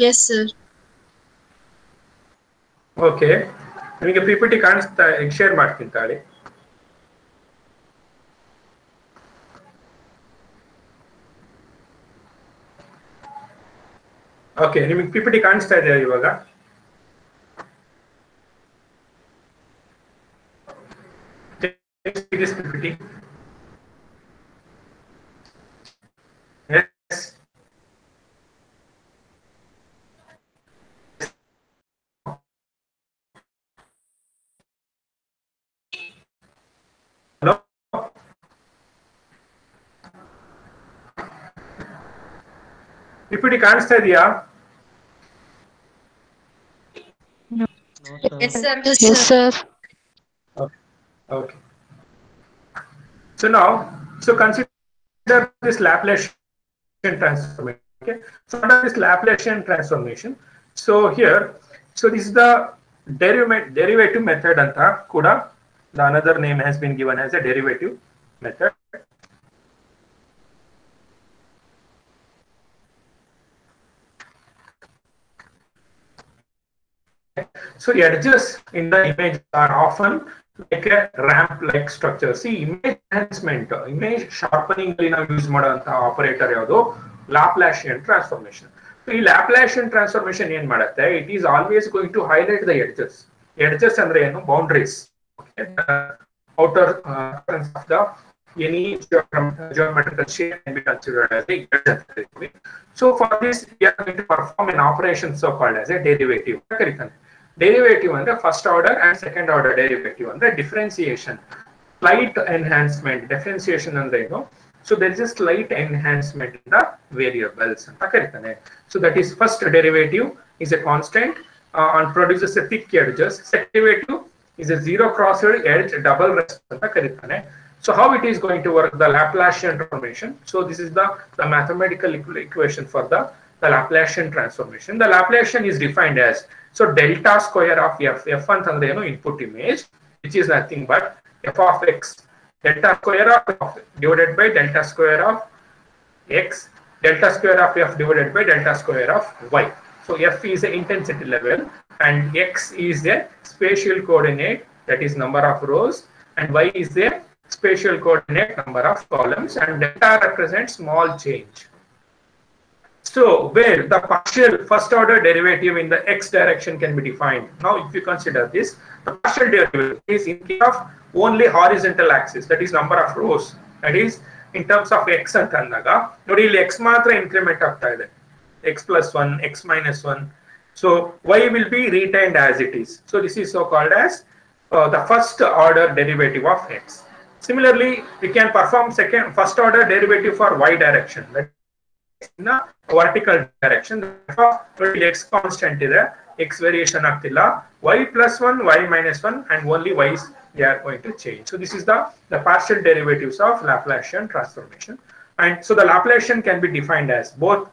Yes, sir. Okay. ನಿಮಗೆ PPT ಕಾಣಿಸ್ತಾ share ಮಾಡ್ತೀನಿ ತಾಳಿ. Okay, ನಿಮಗೆ PPT ಕಾಣಿಸ್ತಾ ಇದೆಯಾ ಇವಾಗ? This PPT. Yes. Hello. PPT ಕಾಣಿಸ್ತಾ ಇದೆಯಾ? Yes, sir. Yes, sir. Okay. So now, consider this Laplacian transformation. Okay. So under this Laplacian transformation, so here, so this is the derivative method anta kuda. The another name has been given as a derivative method. So edges in the image are often like a ramp-like structure. See, image enhancement, image sharpening ಅಲ್ಲಿ ನಾವು use ಮಾಡುವಂತ operator ಯಾವುದು? Laplacian transformation. So ಈ Laplacian transformation ಏನ್ ಮಾಡುತ್ತೆ? It is always going to highlight the edges. Edges ಅಂದ್ರೆ ಏನು? Boundaries. Okay? The outer of the any geometrical shape can be considered as the edge. So for this, we are going to perform an operation so called as a derivative. Derivative under first order and second order derivative under differentiation, slight enhancement. Differentiation under so there is a slight enhancement in the variables. So that is first derivative is a constant and produces a thick edges. Second derivative is a zero crossed edge double rest. So how it is going to work? The Laplacian transformation. So this is the mathematical equation for the Laplacian transformation. The Laplacian is defined as so delta square of f antandre input image, which is nothing but f of x delta square of divided by delta square of x delta square of f divided by delta square of y. So f is the intensity level and x is the spatial coordinate, that is number of rows, and y is the spatial coordinate, number of columns, and delta represents small change. So where the partial first order derivative in the x direction can be defined. Now if you consider this, the partial derivative is in case of only horizontal axis, that is number of rows, that is in terms of x anta andaga nodi illi x matra increment agta ide, x plus 1, x minus 1. So y will be retained as it is. So this is so called as the first order derivative of x. Similarly, we can perform first order derivative for y direction, in the vertical direction. X constant is x variation agtilla, y plus 1, y minus 1, and only y's they are going to change. So this is the partial derivatives of Laplacian transformation. And so the Laplacian can be defined as both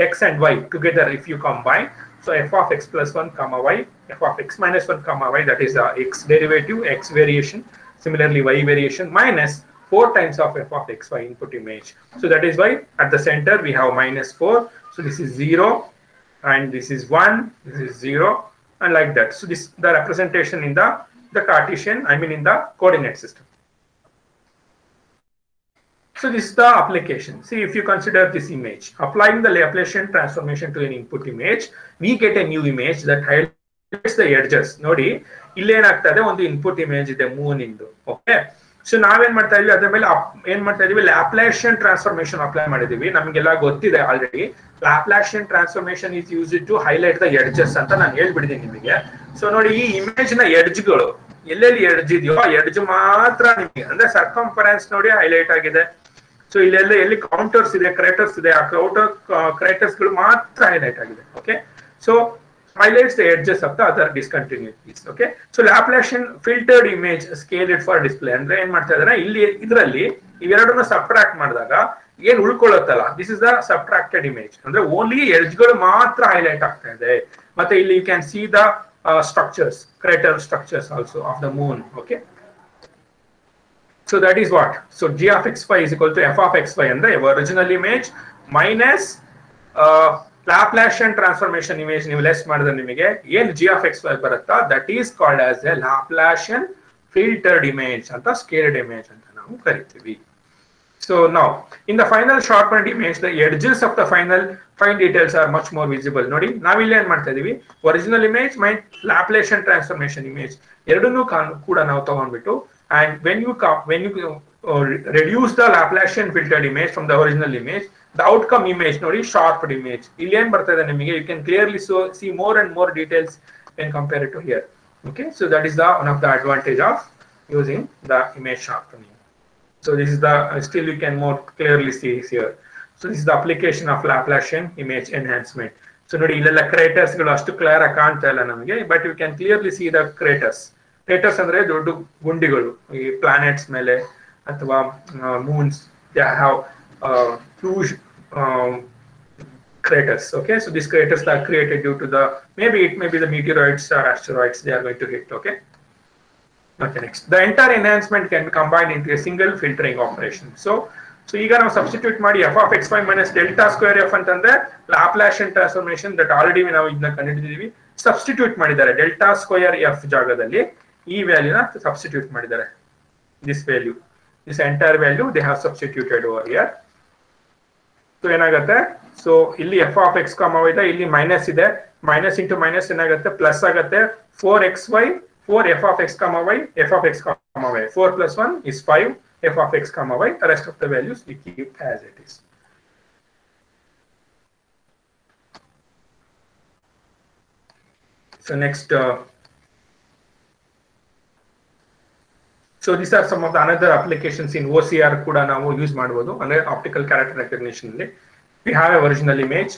x and y together if you combine. So f of x plus 1 comma y, f of x minus 1 comma y, that is the x derivative, x variation. Similarly, y variation minus 4 times of f of xy input image. So that is why at the center we have minus 4. So this is 0 and this is 1, this is 0, and like that. So this the representation in the Cartesian, I mean in the coordinate system. So this is the application. See, if you consider this image, applying the Laplacian transformation to an input image, we get a new image that highlights the edges. Nodi, ille enagtade ಒಂದು input image ಇದೆ moon ಇಂದು. Okay. So ನಾವೇನ್ ಮಾಡ್ತಾ ಇದೀವಿ, ಅದ್ರ ಮೇಲೆ ಏನ್ ಮಾಡ್ತಾ ಇದೀವಿ, ಲ್ಯಾಪ್ಲಾಶಿಯನ್ ಟ್ರಾನ್ಸ್ಫಾರ್ಮೇಶನ್ ಅಪ್ಲೈ ಮಾಡಿದೀವಿ. ನಮಗೆಲ್ಲ ಗೊತ್ತಿದೆ already. Laplacian transformation is used to highlight the edges ಅಂತ ನಾನು ಹೇಳ್ಬಿಟ್ಟಿದ್ದೀನಿ ನಿಮಗೆ. ಸೊ ನೋಡಿ, ಈ ಇಮೇಜ್ ನ ಎಡ್ಜ್ಗಳು ಎಲ್ಲೆಲ್ಲಿ ಎಡ್ಜ್ ಇದೆಯೋ ಆ ಎಡ್ಜ್ ಮಾತ್ರ ನಿಮಗೆ ಅಂದ್ರೆ ಸರ್ಕಂಫರೆನ್ಸ್ ನೋಡಿ ಹೈಲೈಟ್ ಆಗಿದೆ. ಸೊ ಇಲ್ಲೆಲ್ಲ ಎಲ್ಲಿ ಕೌಂಟರ್ಸ್ ಇದೆ, ಕ್ರೇಟರ್ಸ್ ಇದೆ, ಆ ಕ್ರೇಟರ್ಸ್ ಗಳು ಮಾತ್ರ ಹೈಲೈಟ್ ಆಗಿದೆ. Okay, so highlights the edges of the other discontinuities. Okay, so Laplacian filtered image scaled for display ಅಂದ್ರೆ ಏನ್ ಮಾಡ್ತಾ ಇದಾರೆ ಇಲ್ಲಿ, ಇದರಲ್ಲಿ ಇವೆರಡನ್ನ ಸಬ್ಟ್ರಾಕ್ಟ್ ಮಾಡಿದಾಗ ಏನ್ ಉಳ್ಕೊಳ್ಳುತ್ತಲ್ಲ, this is the subtracted image. ಅಂದ್ರೆ ಓನ್ಲಿ ಎಡ್ಜ್ ಗಳು ಮಾತ್ರ ಹೈಲೈಟ್ ಆಗ್ತಾ ಇದೆ. ಮತ್ತೆ ಇಲ್ಲಿ you can see the structures, crater structures also of the moon. Okay, So that is what? So g of xy is equal to f of xy and the original image minus Laplacian transformation image ನೀವು less ಮಾಡಿದ್ರೆ ನಿಮಗೆ ಏನು g of xy ಬರುತ್ತಾ that is called as a Laplacian filtered image ಅಂತ scaled image ಅಂತ ನಾವು ಕರಿತೀವಿ. So now in the final sharpened image the edges of the final fine details are much more visible. ನೋಡಿ ನಾವಿಲ್ಲಿ ಏನು ಮಾಡ್ತಾ ಇದೀವಿ original image minus Laplacian transformation image ಎರಡನ್ನೂ ಕೂಡ ನಾವು ತಗೊಂಡ್ಬಿಟ್ಟು and when you reduce the Laplacian filtered image from the original image, the outcome image ನೋಡಿ sharpened image ಇಲ್ಲಿ ಏನು ಬರ್ತಾ ಇದೆ ನಿಮಗೆ you can clearly see more and more details when compared to here. Okay, so that is the one of the advantage of using the image sharpening. So this is the still you can more clearly see here. So this is the application of Laplacian image enhancement. So ನೋಡಿ ಇಲ್ಲೆಲ್ಲ craters ಗಳು ಅಷ್ಟು clear ಆಗಿ ಕಾಣ್ತಾ ಇಲ್ಲ ನಮಗೆ, but you can clearly see the craters. Craters ಅಂದ್ರೆ ದೊಡ್ಡ ಗುಂಡಿಗಳು ಈ ಪ್ಲಾನೆಟ್ಸ್ ಮೇಲೆ ಅಥವಾ moons they have huge craters. Okay, so these craters are created due to the maybe the meteoroids or asteroids they are going to hit. Okay, next the entire enhancement can be combined into a single filtering operation. So ಈಗ ನಾವು substitute ಮಾಡಿ f of xy minus delta square f ಅಂತಂದ್ರೆ Laplacian transformation that already ನಾವು ಇದನ್ನ ಕಂಡುಹಿಡಿದಿದ್ದೀವಿ. Substitute ಮಾಡಿದ್ದಾರೆ delta square f ಜಾಗದಲ್ಲಿ ಈ ವ್ಯಾಲ್ಯೂನ substitute ಮಾಡಿದ್ದಾರೆ. this value, this entire value they have substituted over here. So ಏನಾಗುತ್ತೆ, ಸೊ ಇಲ್ಲಿ f of x, ಇದೆ, ಇಲ್ಲಿ ಮೈನಸ್ ಇದೆ, ಮೈನಸ್ ಇಂಟು ಮೈನಸ್ ಏನಾಗುತ್ತೆ ಪ್ಲಸ್ ಆಗುತ್ತೆ. 4xy 4 f of x, y f of x, y 4 plus 1 is 5 f of x, y. The rest of the values we keep as it is. So next so these are some of the another applications in OCR kuda ನಾವು use ಮಾಡಬಹುದು. ಅಂದ್ರೆ optical character recognition ಅಲ್ಲಿ we have a original image.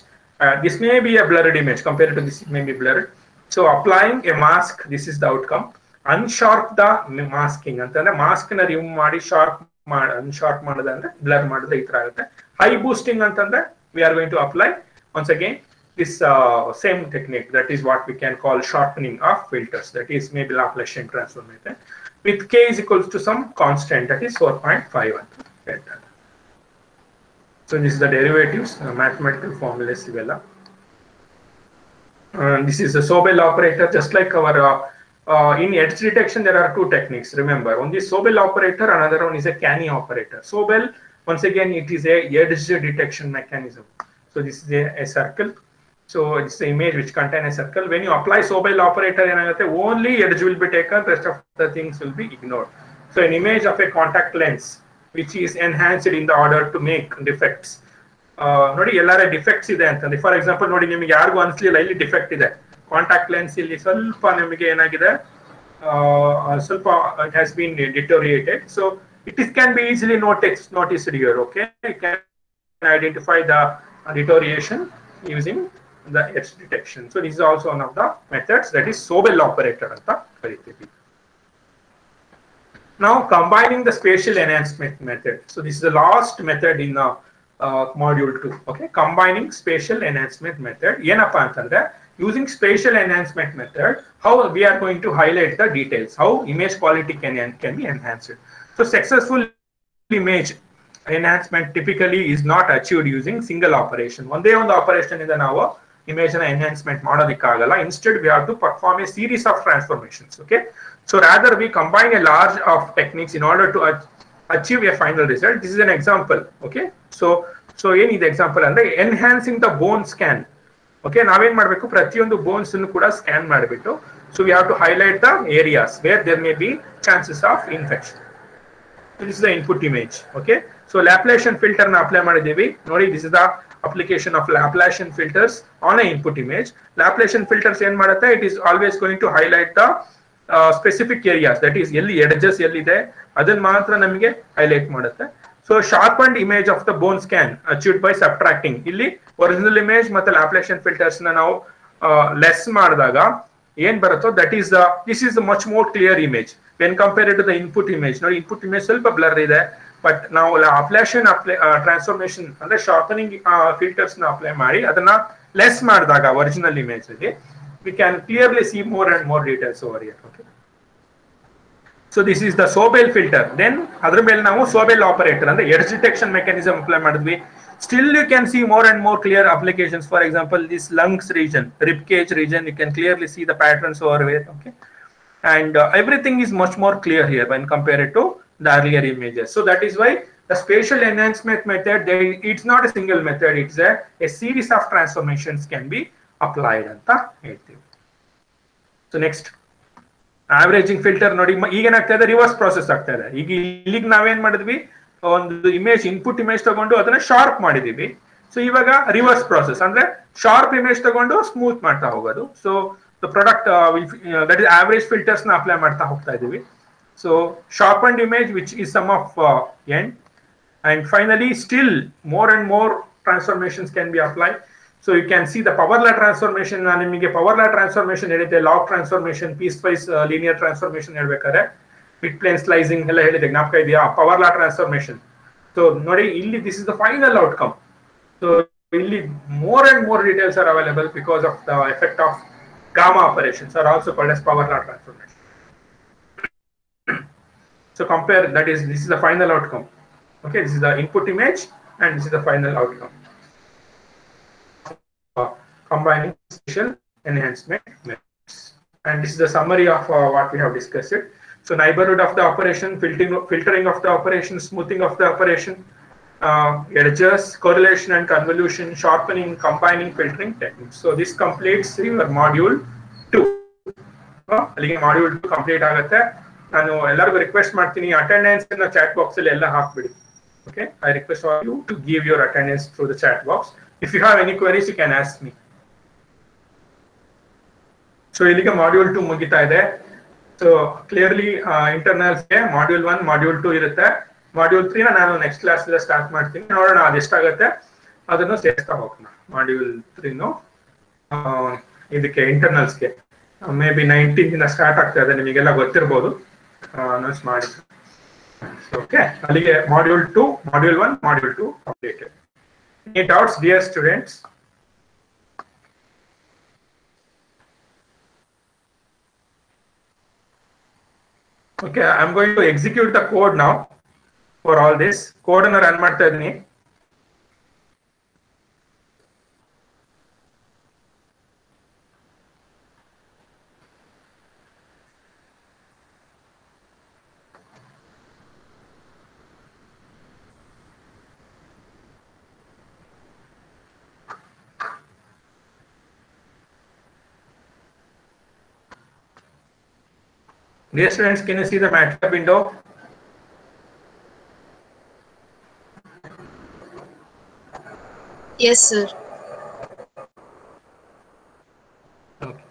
This may be a blurred image compared to this, it may be blurred. So applying a mask, this is the outcome. Unsharp the masking ಅಂತಂದ್ರೆ mask ನ remove ಮಾಡಿ unsharp ಮಾಡೋದಂದ್ರೆ blur ಮಾಡೋದು ಈ ತರ ಆಗುತ್ತೆ. High boosting ಅಂತಂದ್ರೆ we are going to apply once again this same technique, that is what we can call sharpening of filters, that is maybe Laplacian transform method with k is equals to some constant, that is 4.5. So this is the derivatives, mathematical formulas ivella. This is a Sobel operator, just like our in edge detection there are two techniques, remember. One is Sobel operator, another one is a Canny operator. Sobel, once again it is a edge detection mechanism. So this is a circle. So it's the image which contains a circle. When you apply Sobel operator, only edge will be taken, rest of the things will be ignored. So an image of a contact lens which is enhanced in the order to make defects. ನೋಡಿ ಎಲ್ಲಾರೇ defects ಇದೆ ಅಂತಂದ್ರೆ, for example ನೋಡಿ ನಿಮಗೆ ಯಾರಿಗೂ ಅನ್ಸ್ಲಿಲ್ಲ ಇಲ್ಲಿ defect ಇದೆ, contact lens ಇಲ್ಲಿ ಸ್ವಲ್ಪ ನಿಮಗೆ ಏನಾಗಿದೆ, ಸ್ವಲ್ಪ it has been deteriorated. So it is can be easily noticed here. Okay, you can identify the deterioration using the edge detection. So this is also one of the methods, that is Sobel operator ಅಂತ ಕರೀತೀವಿ. Now combining the spatial enhancement method. So this is the last method in module 2. Okay, combining spatial enhancement method. ಏನಪ್ಪಾ ಅಂತಂದ್ರೆ using spatial enhancement method, how we are going to highlight the details, how image quality can be enhanced. So successful image enhancement typically is not achieved using single operation. ಒಂದೇ ಒಂದು operation ಇಂದ ನಾವು image ನ enhancement ಮಾಡೋದಕ್ಕಾಗಲ್ಲ. Instead we have to perform a series of transformations. Okay, so rather we combine a large of techniques in order to achieve a final result. This is an example. Okay, so ಏನಿದೆ example ಅಂದ್ರೆ enhancing the bone scan. Okay, ನಾವೇನ್ ಮಾಡ್ಬೇಕು, ಪ್ರತಿಯೊಂದು bones ಅನ್ನು ಕೂಡ scan ಮಾಡಿಬಿಟ್ಟು, so we have to highlight the areas where there may be chances of infection. This is the input image. Okay, so Laplacian filter ನ apply ಮಾಡಿದ್ದೀವಿ ನೋಡಿ. ದಿಸ್ ಇಸ್ ದ application of Laplacian filters on an input image. Laplacian filters ಏನ್ ಮಾಡುತ್ತೆ, it is always going to highlight the specific areas, that is ಎಲ್ಲಿ edges ಎಲ್ಲಿದೆ ಅದನ್ನ ಮಾತ್ರ ನಮಗೆ ಹೈಲೈಟ್ ಮಾಡುತ್ತೆ. So sharpened image of the bone scan achieved by subtracting. ಇಲ್ಲಿ original image ಮತ್ತೆ Laplacian filters ನ ನಾವು ಲೆಸ್ ಮಾಡಿದಾಗ ಏನ್ ಬರುತ್ತೋ this is a much more clear image when compared to the input image. ನೋಡಿ ಇನ್ಪುಟ್ ಇಮೇಜ್ ಸ್ವಲ್ಪ ಬ್ಲರ್ ಇದೆ, ಬಟ್ ನಾವು Laplacian ಟ್ರಾನ್ಸ್ಫಾರ್ಮೇಶನ್ ಅಂದ್ರೆ ಶಾರ್ಪನಿಂಗ್ ಫಿಲ್ಟರ್ಸ್ ನ ಅಪ್ಲೈ ಮಾಡಿ ಅದನ್ನ ಲೆಸ್ ಮಾಡಿದಾಗ ಒರಿಜಿನಲ್ ಇಮೇಜ್ ಅಲ್ಲಿ we can clearly see more and more details over here. Okay, So this is the Sobel filter. Then ಅದರ ಮೇಲೆ ನಾವು Sobel operator ಅಂದ್ರೆ edge detection mechanism apply ಮಾಡಿದ್ವಿ. Still you can see more and more clear applications. For example, this lungs region, rib cage region, you can clearly see the patterns over there. Okay, and everything is much more clear here when compared to the earlier images. So that is why the spatial enhancement method, it's not a single method, it's a series of transformations can be applied ಅಂತ ಹೇಳ್ತೀವಿ. So next, averaging filter ನೋಡಿ ಈಗ ಏನಾಗ್ತಾ ಇದೆ, reverse process ಆಗ್ತಾ ಇದೆ. ಈಗ ಇಲ್ಲಿಗೆ ನಾವೇನ್ ಮಾಡಿದ್ವಿ, ಒಂದು ಇಮೇಜ್ ಇನ್ಪುಟ್ ಇಮೇಜ್ ತಗೊಂಡು ಅದನ್ನ ಶಾರ್ಪ್ ಮಾಡಿದೀವಿ. ಸೊ ಇವಾಗ ರಿವರ್ಸ್ ಪ್ರಾಸೆಸ್ ಅಂದ್ರೆ ಶಾರ್ಪ್ ಇಮೇಜ್ ತಗೊಂಡು ಸ್ಮೂತ್ ಮಾಡ್ತಾ ಹೋಗೋದು. So the product that is average filters ನ ಅಪ್ಲೈ ಮಾಡ್ತಾ ಹೋಗ್ತಾ ಇದೀವಿ. So sharpened image which is sum of end, and finally still more and more transformations can be applied. So you can see the power law transformation. ನಾನು ನಿಮಗೆ power law transformation ಹೇಳಿದ್ದೆ, log transformation, piecewise linear transformation ಹೇಳ್ಬೇಕಾದ್ರೆ mid plane slicing ಎಲ್ಲ ಹೇಳಿದೆ, ಜ್ಞಾಪಕ ಇದೆಯಾ? power law transformation. So ನೋಡಿ ಇಲ್ಲಿ this is the final outcome. So ಇಲ್ಲಿ more and more details are available because of the effect of gamma operations are also called as power law transformation. So compare, that is, this is the final outcome. Okay, this is the input image and this is the final outcome. Combining spatial enhancement methods. And this is the summary of what we have discussed. So neighborhood of the operation, filtering of the operation, smoothing of the operation, edges, correlation and convolution, sharpening, combining, filtering techniques. So this completes your module 2. ಅಲ್ಲಿಗೆ module 2 complete ಆಗುತ್ತೆ. ನಾನು ಎಲ್ಲರಿಗೂ request ಮಾಡ್ತೀನಿ, attendance ಅನ್ನು chat box ಅಲ್ಲಿ ಎಲ್ಲ ಹಾಕ್ಬಿಡಿ. Okay, I request all you to give your attendance through the chat box. If you have any queries, you can ask me. So ಇಲ್ಲಿಗೆ module 2 ಮುಗಿತಾ ಇದೆ. So clearly internals ಗೆ module 1 module 2 ಇರುತ್ತೆ. module 3 ನಾನು next class ಅಲ್ಲಿ start ಮಾಡ್ತೀನಿ. ನೋಡೋಣ ಅದೆಷ್ಟಾಗುತ್ತೆ ಅದನ್ನು ಸೇರಿಸ್ತಾ ಹೋಗೋಣ. module 3 ನು ಇದಕ್ಕೆ ಇಂಟರ್ನಲ್ಸ್ ಗೆ ಮೇ ಬಿ 19 ಇಂದ ಸ್ಟಾರ್ಟ್ ಆಗ್ತಾ ಇದೆ, ನಿಮಗೆಲ್ಲ ಗೊತ್ತಿರಬಹುದು, ಅನೌನ್ಸ್ ಮಾಡಿ. Okay, ಅಲ್ಲಿಗೆ module 2, module 1, module 2 completed. Any doubts, dear students? Okay, I'm going to execute the code now for all this. Code ಅನ್ನು ರನ್ ಮಾಡ್ತಾ ಇದ್ದೀನಿ. Dear students, can you see the MATLAB window? Yes, sir. Okay.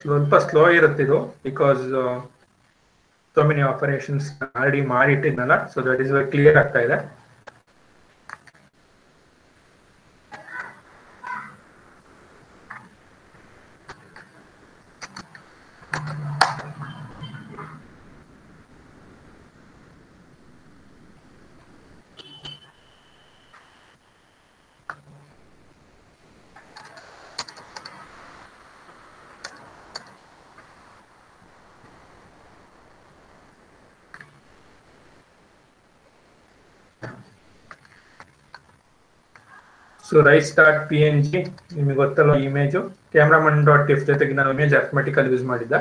ಸ್ವಲ್ಪ slow ಇರುತ್ತೆ ಇದು, because so many operations already ಮಾಡಿಟ್ಟಿದ್ನಲ್ಲ, so that is clear ಆಗ್ತಾ ಇದೆ. So rice.png ನಿಮಗೆ ಗೊತ್ತಲ್ಲ ಇಮೇಜ್, cameraman.tif ಜೊತೆಗೆ ನಾನು ಇಮೇಜ್ ಅರ್ಥಮೆಟಿಕಲ್ ಯೂಸ್ ಮಾಡಿದ್ದೆ.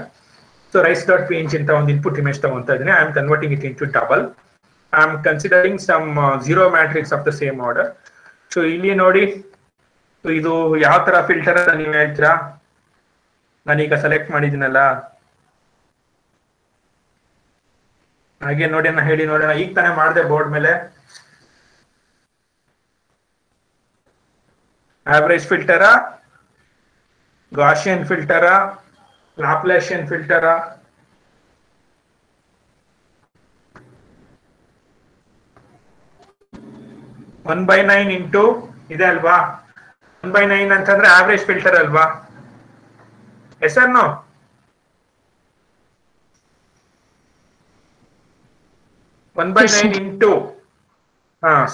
ಸೊ rice.png ಅಂತ ಒಂದು ಇನ್ಪುಟ್ ಇಮೇಜ್ ತಗೊಂತಾ ಇದ್ದೀನಿ. I am converting it into double. I am considering some zero matrix of the same order. So ಇಲ್ಲಿ ನೋಡಿ, ಇದು ಯಾವ ತರ ಫಿಲ್ಟರ್ ಅಂತ ನೀವು ಹೇಳ್ತೀರಾ? ನಾನೀಗ ಸೆಲೆಕ್ಟ್ ಮಾಡಿದ್ದೀನಲ್ಲ, ಹಾಗೆ ನೋಡಿ ಅನ್ನ ಹೇಳಿ ನೋಡೋಣ. ಈಗ ತಾನೇ ಮಾಡಿದೆ ಬೋರ್ಡ್ ಮೇಲೆ. Average filter, Gaussian filter, Laplacian filter, 1/9 into ಇದೆ ಅಲ್ವಾ? 1/9 ಅಂತಂದ್ರೆ ಆವರೇಜ್ ಫಿಲ್ಟರ್ ಅಲ್ವಾ? Yes or no? One by Yes, nine sir. Into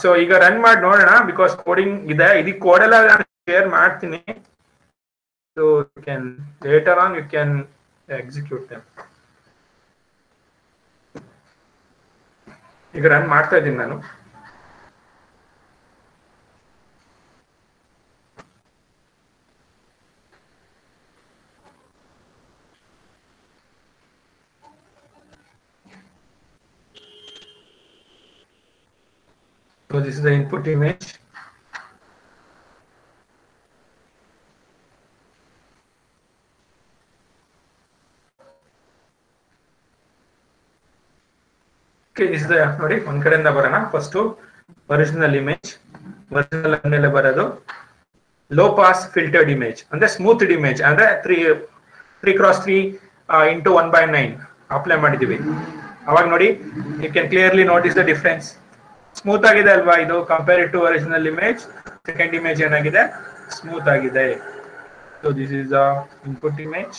so ಈಗ ರನ್ ಮಾಡಿ ನೋಡೋಣ, ಬಿಕಾಸ್ ಕೋಡಿಂಗ್ ಇದೆ. ಇದಕ್ಕೆ ಕೋಡ್ ಎಲ್ಲ ನಾನು ಶೇರ್ ಮಾಡ್ತೀನಿ. So you can later on you can execute them. ಈಗ ರನ್ ಮಾಡ್ತಾ ಇದ್ದೀನಿ ನಾನು. So this is the input image. Okay, this is the ನೋಡಿ ಒಂದ್ ಕಡೆಯಿಂದ ಬರೋಣ. ಫಸ್ಟ್ ಒರಿಜಿನಲ್ ಇಮೇಜ್, ಒರಿಜಿನಲ್ ಮೇಲೆ ಬರೋದು ಲೋ ಪಾಸ್ ಫಿಲ್ಟರ್ಡ್ ಇಮೇಜ್ ಅಂದ್ರೆ ಸ್ಮೂತ್ಡ್ ಇಮೇಜ್ ಅಂದ್ರೆ 3x3 ಇಂಟು 1/9 ಅಪ್ಲೈ ಮಾಡಿದೀವಿ. ಅವಾಗ ನೋಡಿ you can clearly notice the difference. Smooth ಆಗಿದೆ ಅಲ್ವಾ ಇದು, compare to original image. Second image ಏನಾಗಿದೆ? ಸ್ಮೂತ್ ಆಗಿದೆ. So this is the input image.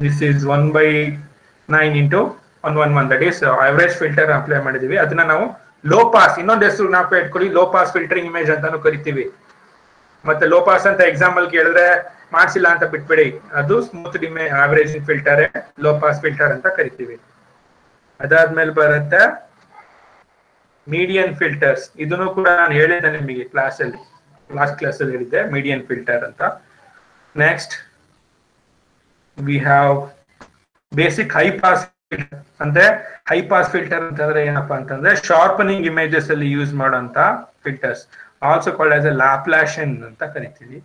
This is 1/9 into 111, that is average filter apply ಮಾಡಿದೀವಿ. ಅದನ್ನ ನಾವು ಲೋ ಪಾಸ್, ಇನ್ನೊಂದು ಹೆಸರು ನಾವು ಇಟ್ಕೊಳ್ಳಿ, ಲೋ ಪಾಸ್ ಫಿಲ್ಟರಿಂಗ್ ಇಮೇಜ್ ಅಂತಾನು ಕರಿತೀವಿ. ಮತ್ತೆ ಲೋ ಪಾಸ್ ಅಂತ ಎಕ್ಸಾಂಪಲ್ ಕೇಳಿದ್ರೆ ಮಾಡಿಸಿಲ್ಲ ಅಂತ ಬಿಟ್ಬಿಡಿ, ಅದು smooth image average filter, low pass filter ಅಂತ ಕರಿತೀವಿ. ಅದಾದ್ಮೇಲೆ ಬರುತ್ತೆ ಮೀಡಿಯನ್ ಫಿಲ್ಟರ್ಸ್. ಇದನ್ನು ಕೂಡ ನಾನು ಹೇಳಿದ್ದೆ ನಿಮಗೆ ಲಾಸ್ಟ್ ಕ್ಲಾಸಲ್ಲಿ ಹೇಳಿದ್ದೆ ಮೀಡಿಯನ್ ಫಿಲ್ಟರ್ ಅಂತ. Next we have basic high pass filter. ಅಂದ್ರೆ ಹೈ ಪಾಸ್ ಫಿಲ್ಟರ್ ಅಂತಂದ್ರೆ ಏನಪ್ಪಾ ಅಂತಂದ್ರೆ ಶಾರ್ಪನಿಂಗ್ ಇಮೇಜಸ್ ಅಲ್ಲಿ ಯೂಸ್ ಮಾಡುವಂತ filters, also called as a Laplacian ಅಂತ ಕರಿತೀವಿ.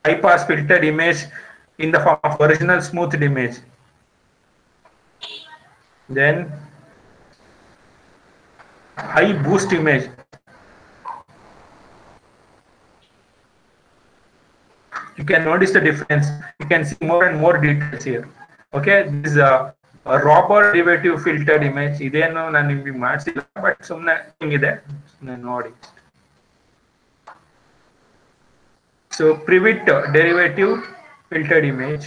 High pass filtered image in the form of original smoothed image. Then high boost image. You can notice the difference. You can see more and more details here. Okay, this is a Robert derivative filtered image. Ideno nanu nimage madsilla, but sumne hingide ನೋಡಿ. So Privet derivative filtered image,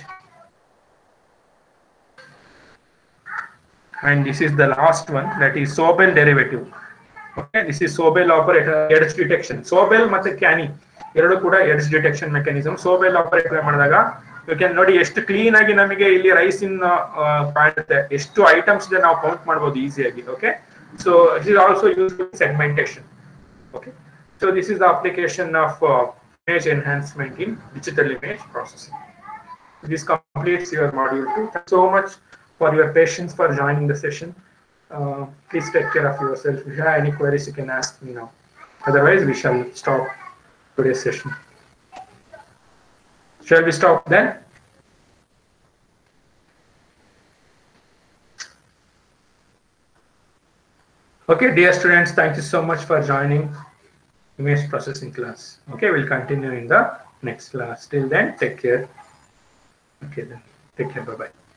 and this is the last one, that is Sobel derivative. Okay, this is Sobel operator edge detection. Sobel ಮತ್ತೆ ಕ್ಯಾನಿ ಎರಡು ಕೂಡ edge detection mechanism. Sobel operator ಮಾಡಿದಾಗ you can ನೋಡಿ ಎಷ್ಟು clean ಆಗಿ ನಮಗೆ ಇಲ್ಲಿ rice ಇನ್ ಕಾಣುತ್ತೆ, ಎಷ್ಟು ಐಟಮ್ಸ್ ಇದೆ ನಾವು ಕೌಂಟ್ ಮಾಡಬಹುದು ಈಸಿಯಾಗಿ. Okay, so this is also use segmentation. Okay, so this is the application of image enhancement in digital image processing. This completes your module 2. Thanks so much for your patience for joining the session. Please take care of yourself. If you have any queries, you can ask me now. Otherwise, we shall stop today's session. Shall we stop then? Okay, dear students, thank you so much for joining image processing class. Okay, we'll continue in the next class. Till then, take care. Okay, then take care. Bye bye.